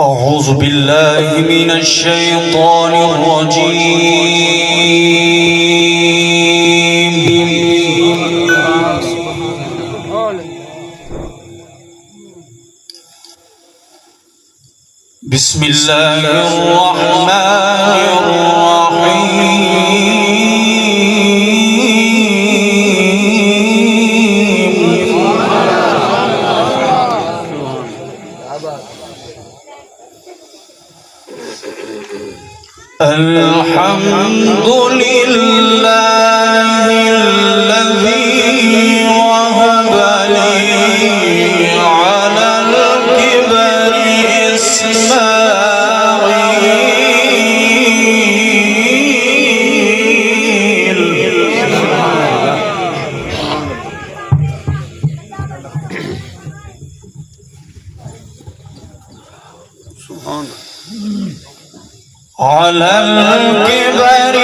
أعوذ بالله من الشيطان الرجيم. بسم الله الرحمن الرحيم. الحمد لله الذي وهب لي على الكبر إسماعيل. على الكبر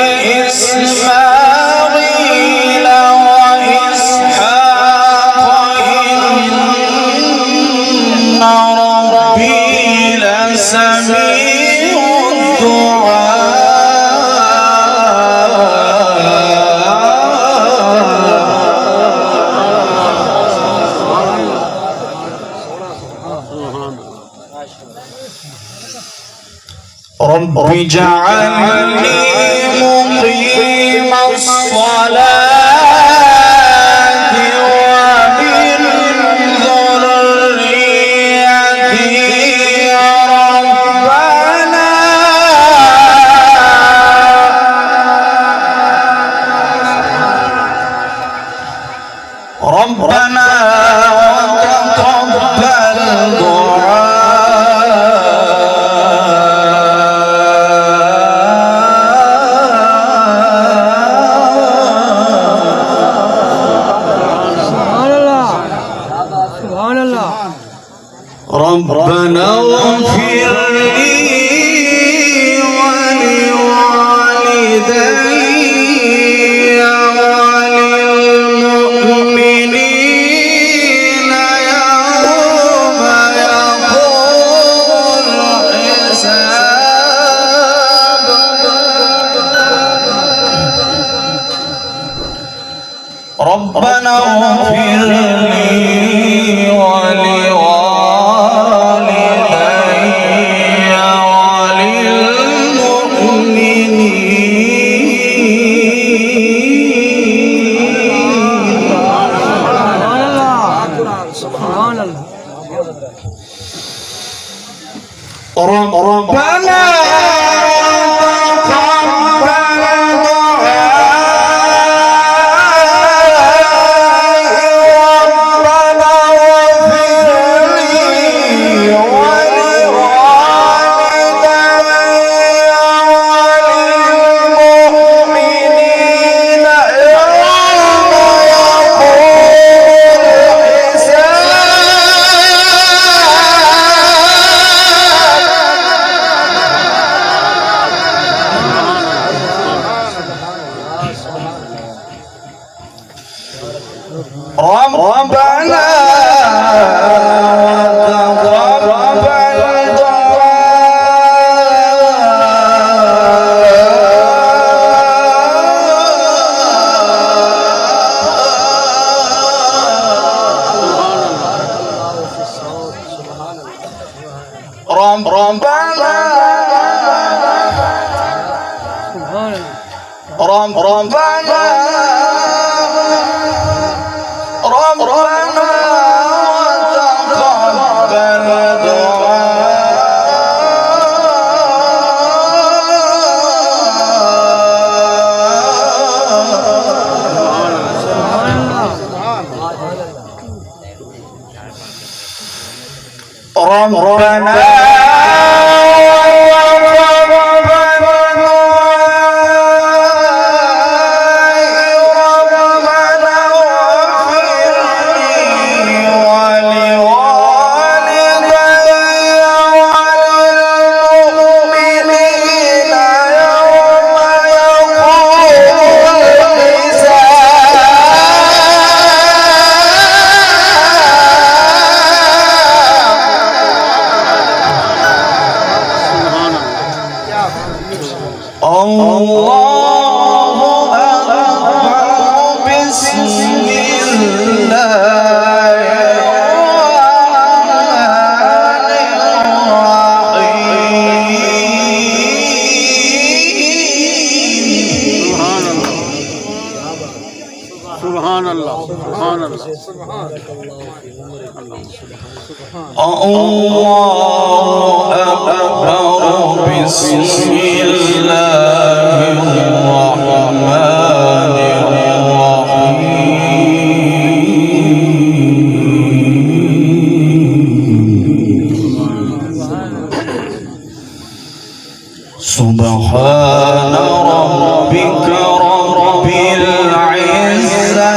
إسماعيل وإسحاق إن ربي لسميع رب اجعلني مقيم الصلاة ومن ذريتي ربنا وتقبل دعاء. ربنا اغفر لي ولوالدي وللمؤمنين يوم يقوم الحساب. ربنا اغفر لي ربنا تقبل دعاء. ربنا اغفر لي ولوالدي الله أكبر بسم الله سبحان الله سبحان الله سبحان الله أكبر بسم الله الرحمن الرحيم سبحان ربك رب العزة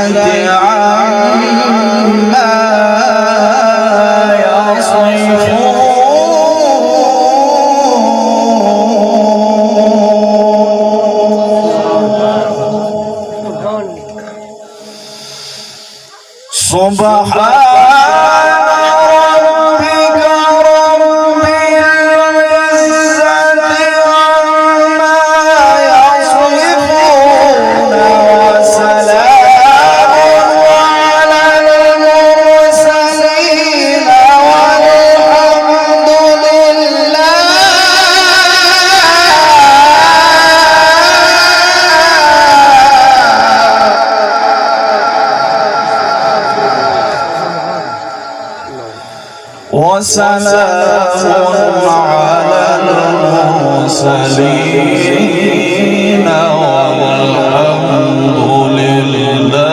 عما وسلام على المرسلين والحمد لله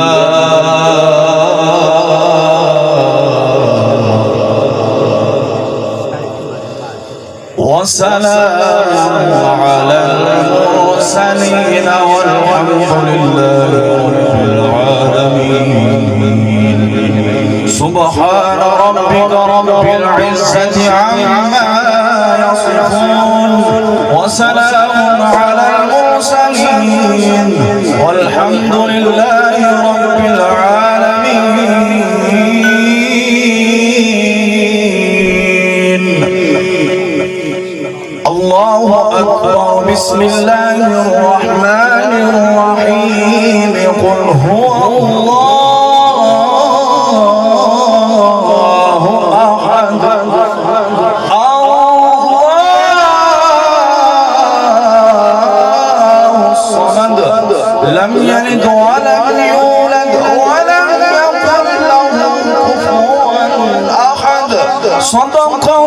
وسلام على المرسلين والحمد لله رب العالمين سبحان ربك رب العزة عما يصفون وسلام على المرسلين والحمد لله رب العالمين الله أكبر بسم الله الرحمن الرحيم قل هو الله لم يلد ولم يولد ولم يكن له كفوا أحد صدق